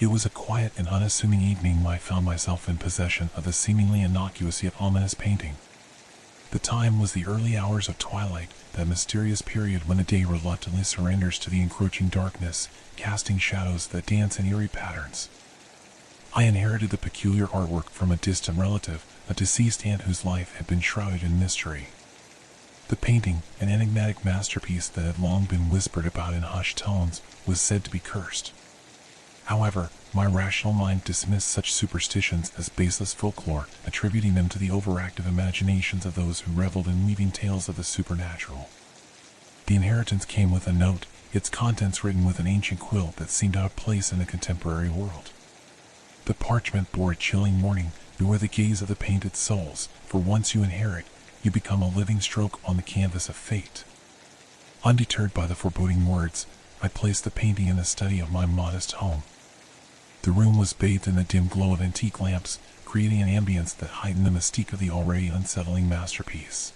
It was a quiet and unassuming evening when I found myself in possession of a seemingly innocuous yet ominous painting. The time was the early hours of twilight, that mysterious period when the day reluctantly surrenders to the encroaching darkness, casting shadows that dance in eerie patterns. I inherited the peculiar artwork from a distant relative, a deceased aunt whose life had been shrouded in mystery. The painting, an enigmatic masterpiece that had long been whispered about in hushed tones, was said to be cursed. However, my rational mind dismissed such superstitions as baseless folklore, attributing them to the overactive imaginations of those who reveled in weaving tales of the supernatural. The inheritance came with a note, its contents written with an ancient quill that seemed out of place in the contemporary world. The parchment bore a chilling warning: beware the gaze of the painted souls, for once you inherit, you become a living stroke on the canvas of fate. Undeterred by the foreboding words, I placed the painting in the study of my modest home. The room was bathed in the dim glow of antique lamps, creating an ambience that heightened the mystique of the already unsettling masterpiece.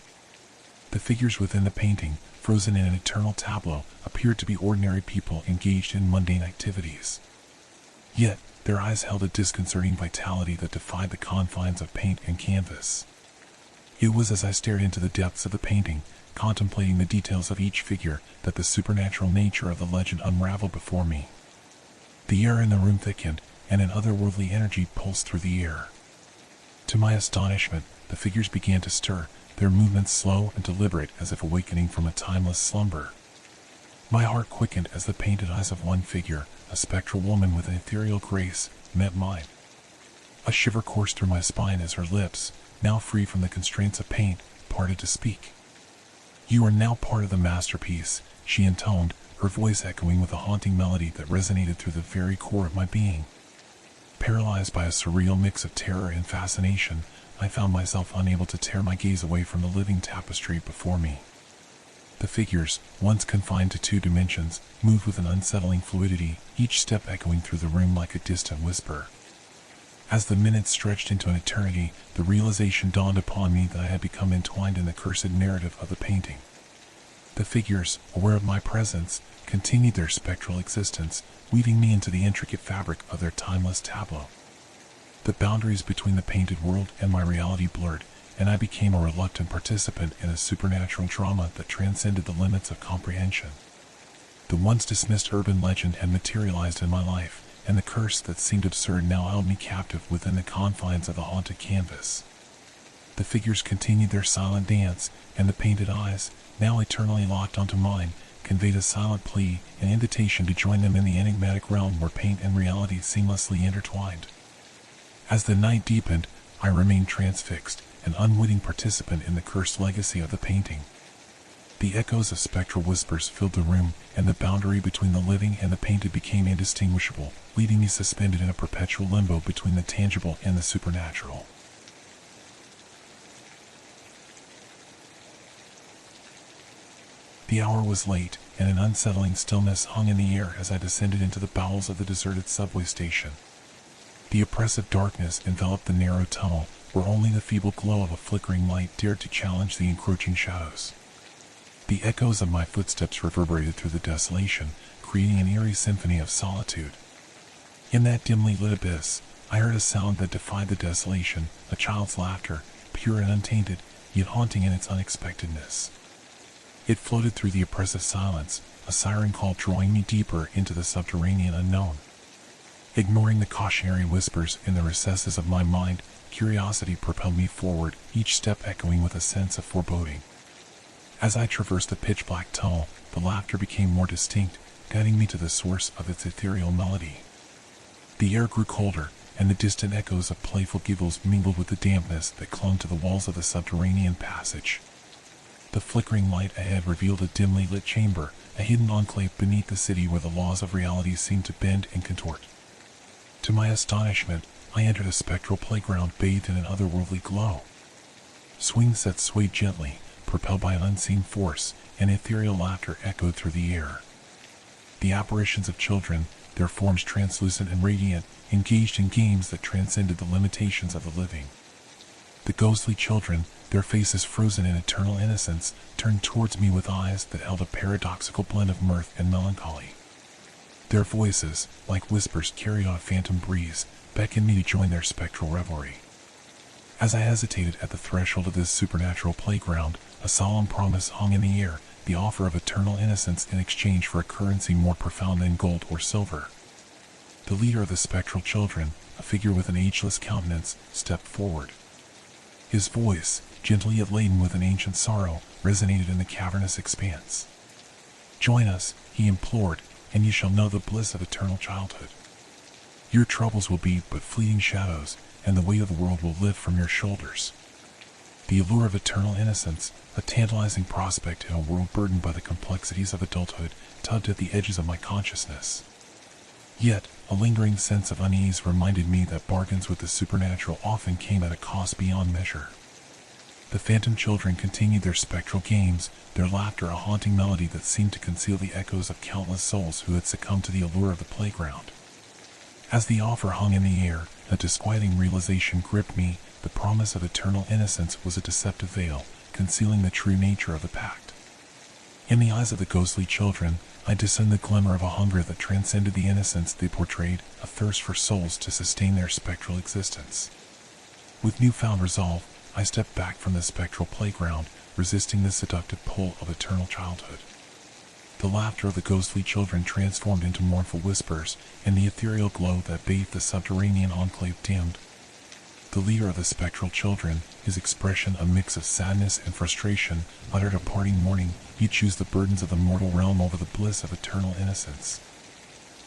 The figures within the painting, frozen in an eternal tableau, appeared to be ordinary people engaged in mundane activities. Yet, their eyes held a disconcerting vitality that defied the confines of paint and canvas. It was as I stared into the depths of the painting, contemplating the details of each figure, that the supernatural nature of the legend unraveled before me. The air in the room thickened, and an otherworldly energy pulsed through the air. To my astonishment, the figures began to stir, their movements slow and deliberate as if awakening from a timeless slumber. My heart quickened as the painted eyes of one figure, a spectral woman with an ethereal grace, met mine. A shiver coursed through my spine as her lips, now free from the constraints of paint, parted to speak. "You are now part of the masterpiece," she intoned, her voice echoing with a haunting melody that resonated through the very core of my being. Paralyzed by a surreal mix of terror and fascination, I found myself unable to tear my gaze away from the living tapestry before me. The figures, once confined to two dimensions, moved with an unsettling fluidity, each step echoing through the room like a distant whisper. As the minutes stretched into an eternity, the realization dawned upon me that I had become entwined in the cursed narrative of the painting. The figures, aware of my presence, continued their spectral existence, weaving me into the intricate fabric of their timeless tableau. The boundaries between the painted world and my reality blurred, and I became a reluctant participant in a supernatural drama that transcended the limits of comprehension. The once dismissed urban legend had materialized in my life, and the curse that seemed absurd now held me captive within the confines of the haunted canvas. The figures continued their silent dance, and the painted eyes, now eternally locked onto mine, conveyed a silent plea, an invitation to join them in the enigmatic realm where paint and reality seamlessly intertwined. As the night deepened, I remained transfixed, an unwitting participant in the cursed legacy of the painting. The echoes of spectral whispers filled the room, and the boundary between the living and the painted became indistinguishable, leaving me suspended in a perpetual limbo between the tangible and the supernatural. The hour was late, and an unsettling stillness hung in the air as I descended into the bowels of the deserted subway station. The oppressive darkness enveloped the narrow tunnel, where only the feeble glow of a flickering light dared to challenge the encroaching shadows. The echoes of my footsteps reverberated through the desolation, creating an eerie symphony of solitude. In that dimly lit abyss, I heard a sound that defied the desolation, a child's laughter, pure and untainted, yet haunting in its unexpectedness. It floated through the oppressive silence, a siren call drawing me deeper into the subterranean unknown. Ignoring the cautionary whispers in the recesses of my mind, curiosity propelled me forward, each step echoing with a sense of foreboding. As I traversed the pitch-black tunnel, the laughter became more distinct, guiding me to the source of its ethereal melody. The air grew colder, and the distant echoes of playful giggles mingled with the dampness that clung to the walls of the subterranean passage. The flickering light ahead revealed a dimly lit chamber, a hidden enclave beneath the city where the laws of reality seemed to bend and contort. To my astonishment, I entered a spectral playground bathed in an otherworldly glow. Swing sets swayed gently, propelled by an unseen force, and ethereal laughter echoed through the air. The apparitions of children, their forms translucent and radiant, engaged in games that transcended the limitations of the living. The ghostly children, their faces frozen in eternal innocence, turned towards me with eyes that held a paradoxical blend of mirth and melancholy. Their voices, like whispers carried on a phantom breeze, beckoned me to join their spectral revelry. As I hesitated at the threshold of this supernatural playground, a solemn promise hung in the air, the offer of eternal innocence in exchange for a currency more profound than gold or silver. The leader of the spectral children, a figure with an ageless countenance, stepped forward. His voice, gentle yet laden with an ancient sorrow, resonated in the cavernous expanse. "Join us," he implored, "and you shall know the bliss of eternal childhood. Your troubles will be but fleeting shadows, and the weight of the world will lift from your shoulders." The allure of eternal innocence, a tantalizing prospect in a world burdened by the complexities of adulthood, tugged at the edges of my consciousness. Yet, a lingering sense of unease reminded me that bargains with the supernatural often came at a cost beyond measure. The phantom children continued their spectral games, their laughter a haunting melody that seemed to conceal the echoes of countless souls who had succumbed to the allure of the playground. As the offer hung in the air, a disquieting realization gripped me. The promise of eternal innocence was a deceptive veil, concealing the true nature of the pact. In the eyes of the ghostly children, I discerned the glimmer of a hunger that transcended the innocence they portrayed, a thirst for souls to sustain their spectral existence. With newfound resolve, I stepped back from the spectral playground, resisting the seductive pull of eternal childhood. The laughter of the ghostly children transformed into mournful whispers, and the ethereal glow that bathed the subterranean enclave dimmed. The leader of the spectral children, his expression a mix of sadness and frustration, uttered a parting warning: "You choose the burdens of the mortal realm over the bliss of eternal innocence.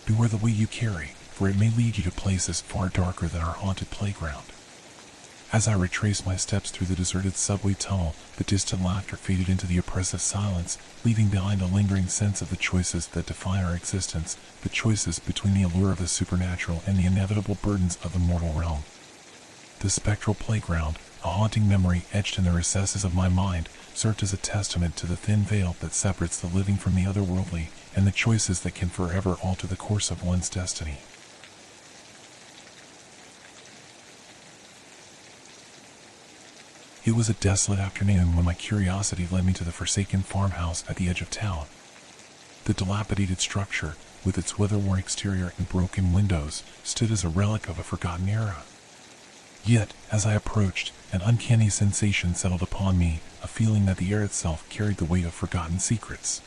Beware the way you carry, for it may lead you to places far darker than our haunted playground." As I retraced my steps through the deserted subway tunnel, the distant laughter faded into the oppressive silence, leaving behind a lingering sense of the choices that define our existence, the choices between the allure of the supernatural and the inevitable burdens of the mortal realm. The spectral playground, a haunting memory etched in the recesses of my mind, served as a testament to the thin veil that separates the living from the otherworldly, and the choices that can forever alter the course of one's destiny. It was a desolate afternoon when my curiosity led me to the forsaken farmhouse at the edge of town. The dilapidated structure, with its weather-worn exterior and broken windows, stood as a relic of a forgotten era. Yet, as I approached, an uncanny sensation settled upon me, a feeling that the air itself carried the weight of forgotten secrets.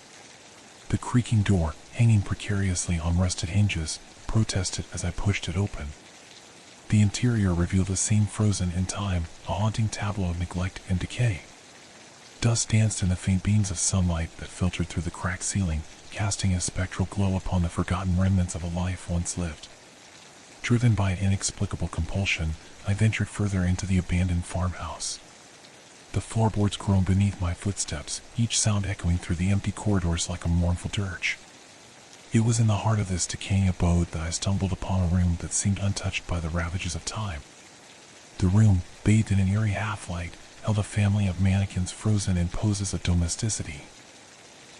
The creaking door, hanging precariously on rusted hinges, protested as I pushed it open. The interior revealed a scene frozen in time, a haunting tableau of neglect and decay. Dust danced in the faint beams of sunlight that filtered through the cracked ceiling, casting a spectral glow upon the forgotten remnants of a life once lived. Driven by an inexplicable compulsion, I ventured further into the abandoned farmhouse. The floorboards groaned beneath my footsteps, each sound echoing through the empty corridors like a mournful dirge. It was in the heart of this decaying abode that I stumbled upon a room that seemed untouched by the ravages of time. The room, bathed in an eerie half-light, held a family of mannequins frozen in poses of domesticity.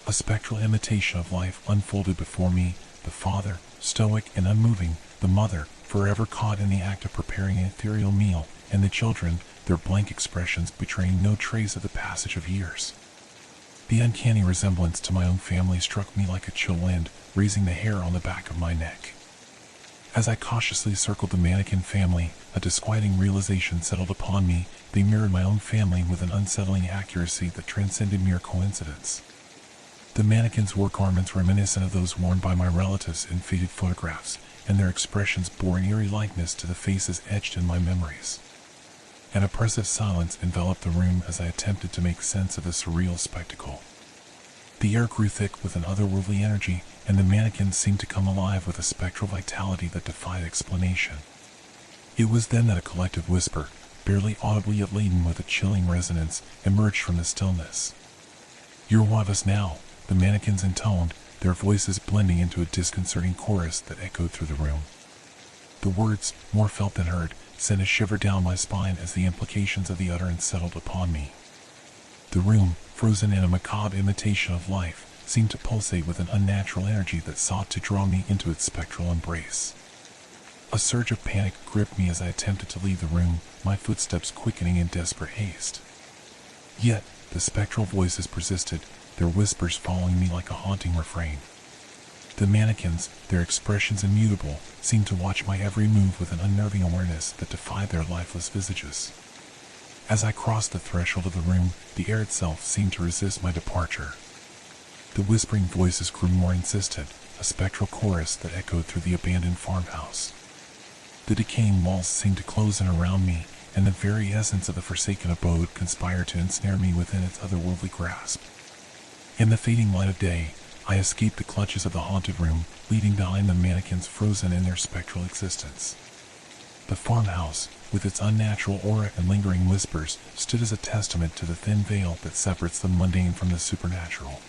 A spectral imitation of life unfolded before me, the father, stoic and unmoving, the mother, forever caught in the act of preparing an ethereal meal, and the children, their blank expressions betraying no trace of the passage of years. The uncanny resemblance to my own family struck me like a chill wind, raising the hair on the back of my neck. As I cautiously circled the mannequin family, a disquieting realization settled upon me. They mirrored my own family with an unsettling accuracy that transcended mere coincidence. The mannequins wore garments reminiscent of those worn by my relatives in faded photographs, and their expressions bore an eerie likeness to the faces etched in my memories. An oppressive silence enveloped the room as I attempted to make sense of the surreal spectacle. The air grew thick with an otherworldly energy, and the mannequins seemed to come alive with a spectral vitality that defied explanation. It was then that a collective whisper, barely audibly yet laden with a chilling resonance, emerged from the stillness. "You're one of us now," the mannequins intoned, their voices blending into a disconcerting chorus that echoed through the room. The words, more felt than heard, sent a shiver down my spine as the implications of the utterance settled upon me. The room, frozen in a macabre imitation of life, seemed to pulsate with an unnatural energy that sought to draw me into its spectral embrace. A surge of panic gripped me as I attempted to leave the room, my footsteps quickening in desperate haste. Yet, the spectral voices persisted, their whispers following me like a haunting refrain. The mannequins, their expressions immutable, seemed to watch my every move with an unnerving awareness that defied their lifeless visages. As I crossed the threshold of the room, the air itself seemed to resist my departure. The whispering voices grew more insistent, a spectral chorus that echoed through the abandoned farmhouse. The decaying walls seemed to close in around me, and the very essence of the forsaken abode conspired to ensnare me within its otherworldly grasp. In the fading light of day, I escaped the clutches of the haunted room, leaving behind the mannequins frozen in their spectral existence. The farmhouse, with its unnatural aura and lingering whispers, stood as a testament to the thin veil that separates the mundane from the supernatural.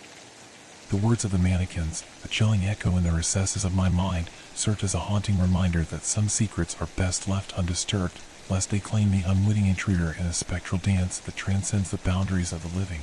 The words of the mannequins, a chilling echo in the recesses of my mind, served as a haunting reminder that some secrets are best left undisturbed, lest they claim the unwitting intruder in a spectral dance that transcends the boundaries of the living.